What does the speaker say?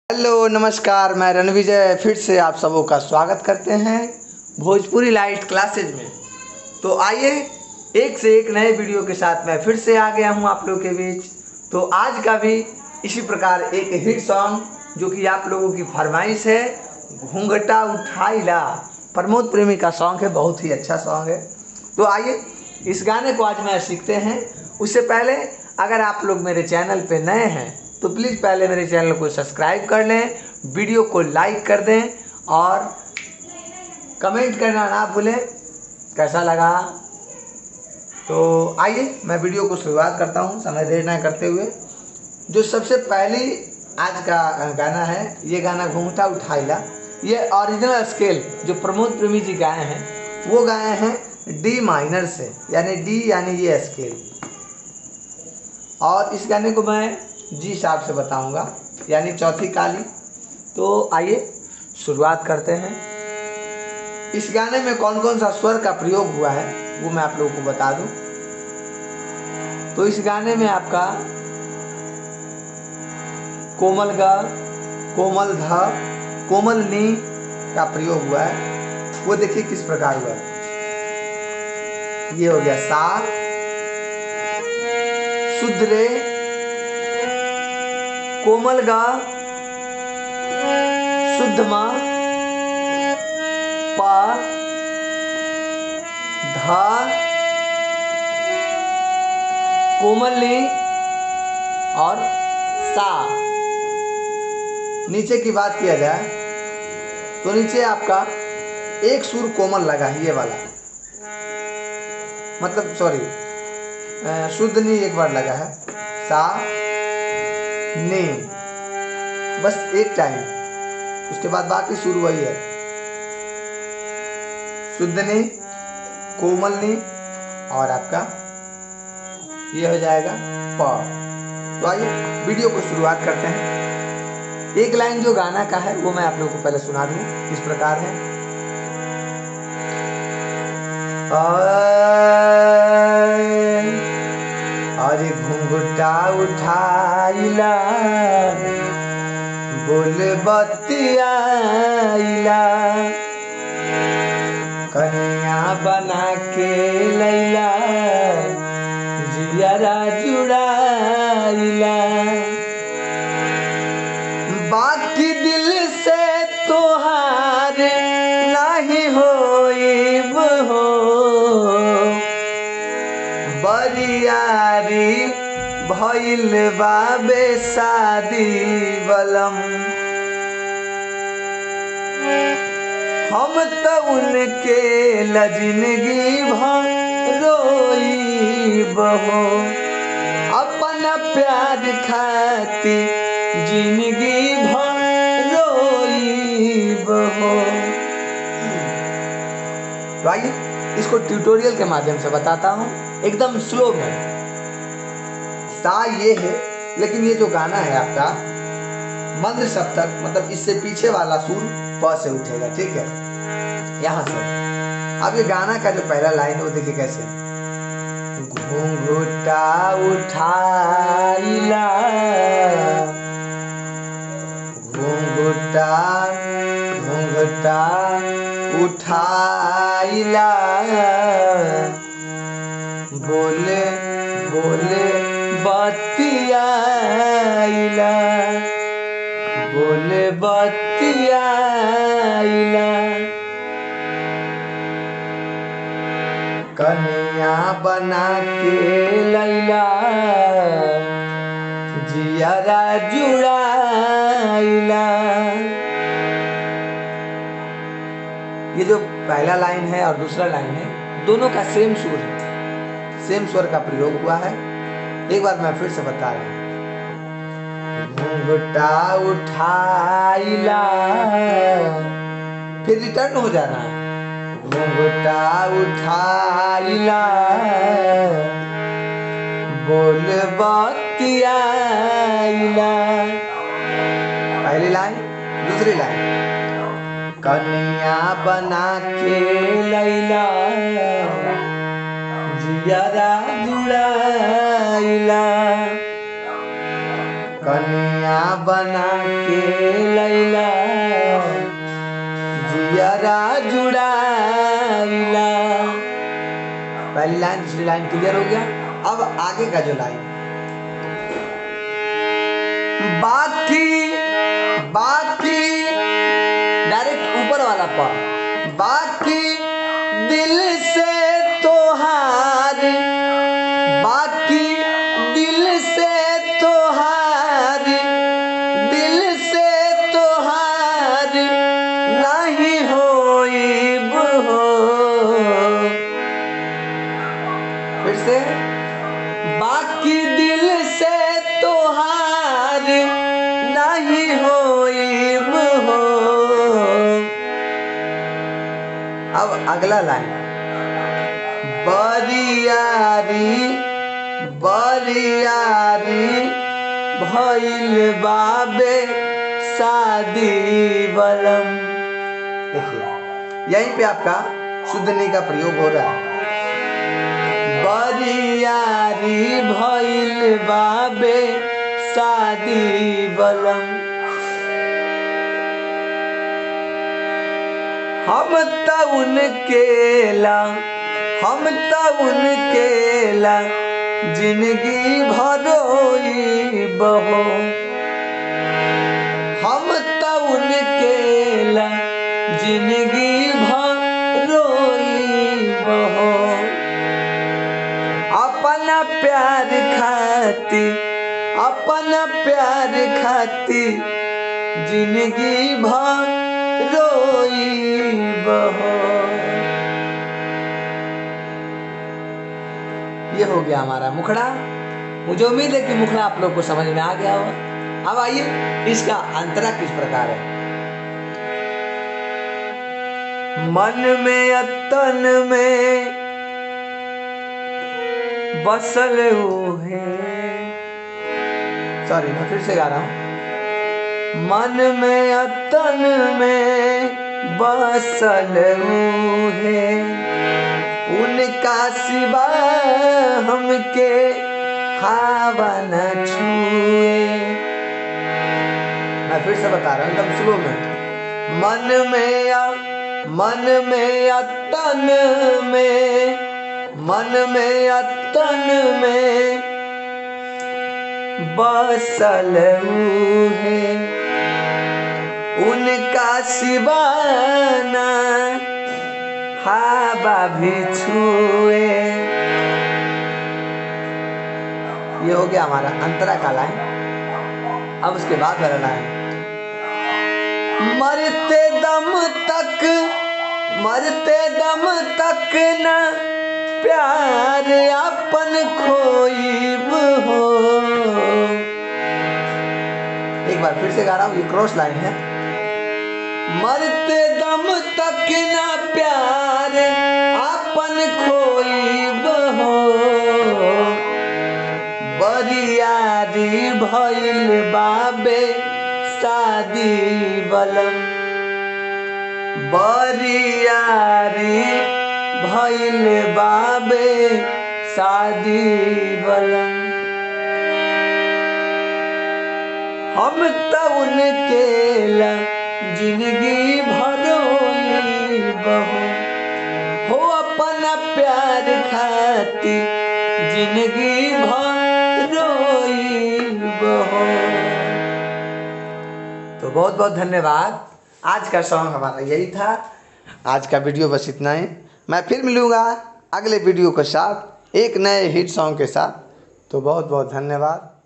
Hello नमस्कार, मैं रणविजय फिर से आप सबों का स्वागत करते हैं भोजपुरी लाइट क्लासेज में। तो आइए एक से एक नए वीडियो के साथ मैं फिर से आ गया हूं आप लोगों के बीच। तो आज का भी इसी प्रकार एक हिट सॉन्ग जो कि आप लोगों की फरमाइश है, घूंघटा उठाइला, प्रमोद प्रेमी का सॉन्ग है, बहुत ही अच्छा सॉन्ग है। तो आइए इस गाने को आज मैं सीखते हैं। उससे पहले अगर आप लोग मेरे चैनल पे नए हैं तो प्लीज़ पहले मेरे चैनल को सब्सक्राइब कर लें, वीडियो को लाइक कर दें और कमेंट करना ना भूलें कैसा लगा। तो आइए मैं वीडियो को शुरुआत करता हूं समय देर न करते हुए। जो सबसे पहली आज का गाना है, ये गाना घूंघटा उठाइला, ये ओरिजिनल स्केल जो प्रमोद प्रेमी जी गाए हैं वो गाए हैं डी माइनर से, यानी डी यानी ये स्केल। और इस गाने को मैं जी साहब से बताऊंगा, यानी चौथी काली। तो आइए शुरुआत करते हैं। इस गाने में कौन कौन सा स्वर का प्रयोग हुआ है वो मैं आप लोगों को बता दूं। तो इस गाने में आपका कोमल ग, कोमल ध, कोमल नी का प्रयोग हुआ है। वो देखिए किस प्रकार हुआ है। ये हो गया सा, शुद्ध रे, कोमल गा, शुद्ध मा, पा, धा, कोमल नी और सा। नीचे की बात किया जाए तो नीचे आपका एक सुर कोमल लगा है, ये वाला, मतलब सॉरी शुद्ध नी एक बार लगा है, सा नी, बस एक टाइम। उसके बाद बाकी सुर वही है, शुद्ध नी, कोमल नी और आपका ये हो जाएगा प। तो आइए वीडियो को शुरुआत करते हैं। एक लाइन जो गाना का है वो मैं आप लोगों को पहले सुना दूं, इस प्रकार है। अरे घूंघटा उठाइला, बोल बतियाइला, कन्या बना के लैला, जियरा जुड़ाइला, बाकी दिल से तोहार नहीं होइब हो, बरियारी भइल बाबे शादी बलम, हम तो उनके लजिनगी भर रोइब हो, अपना प्यार खाती जिंदगी भर रोइब हो। तो आइए इसको ट्यूटोरियल के माध्यम से बताता हूँ, एकदम स्लो में। सा ये है, लेकिन ये जो गाना है आपका मंद्र सप्तक, मतलब इससे पीछे वाला सुर प से उठेगा, ठीक है, यहाँ से। अब ये गाना का जो पहला लाइन है वो देखिए कैसे, घूंघटा उठाइला, घूंघटा घूंघटा उठाइला, बोले बोले बतियाइला, बोले बतियाइला, कन्या बना के लैला, जियरा जुड़ाइला। ये जो पहला लाइन है और दूसरा लाइन है, दोनों का सेम सुर है, सेम स्वर का प्रयोग हुआ है। एक बार मैं फिर से बता रहा हूँ, घूंघटा उठाइला, फिर रिटर्न हो जाना है, घूंघटा उठाइला, बोल बतियाइला। पहली लाइन, दूसरी लाइन, कन्या बना के लैला, जियरा जुड़ाइला, कन्या बना के लैला जियरा जुड़ाइला। पहली लाइन दूसरी लाइन क्लियर हो गया। अब आगे का जो लाइन बाकी डायरेक्ट ऊपर वाला पा, बाकी दिल से तोहार, बाकी दिल से तोहार, दिल से तोहार नहीं होइब हो। फिर से बाकी दिल से तोहार नहीं होइब हो। अब अगला लाइन बरियारी बरियारी भइल बाबे शादी बलम। देखिए यहीं पे आपका शुद्ध नी का प्रयोग हो रहा है। बरियारी भइल बाबे शादी बलम। हम त उनके ला जिंदगी भरोई बहो। हम त उनके ला जिंदगी भरोई बहो। अपना प्यार खाती जिंदगी भरोई बहो। ये हो गया हमारा मुखड़ा। मुझे उम्मीद है कि मुखड़ा आप लोग को समझ में आ गया होगा। अब आइए इसका अंतरा किस प्रकार है। मन में अतन में बसल है, सॉरी मैं फिर से गा रहा हूँ। मन में अतन में बसल है, उनका सिवा हमके हवा न छुए। मैं फिर से बता रहा हूँ एकदम स्लो में। मन में अतन में बसल है, उनका सिवा ना हवा भी छुए। ये हो गया हमारा अंतरा का लाइन। अब उसके बाद वाला लाइन मरते दम तक न प्यार अपन खोइब हो। एक बार फिर से गा रहा हूँ, ये क्रॉस लाइन है। मरते दम तक न प्यार अपन खोइब हो। बरियारी भइल बाबे शादी बलम। बरियारी भइल बाबे शादी बलम। हम त उनके ला जिंदगी भरोई बहो। हो अपना प्यार खाती जिंदगी भरोई बहो। तो बहुत बहुत धन्यवाद। आज का सॉन्ग हमारा यही था। आज का वीडियो बस इतना ही। मैं फिर मिलूँगा अगले वीडियो के साथ एक नए हिट सॉन्ग के साथ। तो बहुत बहुत धन्यवाद।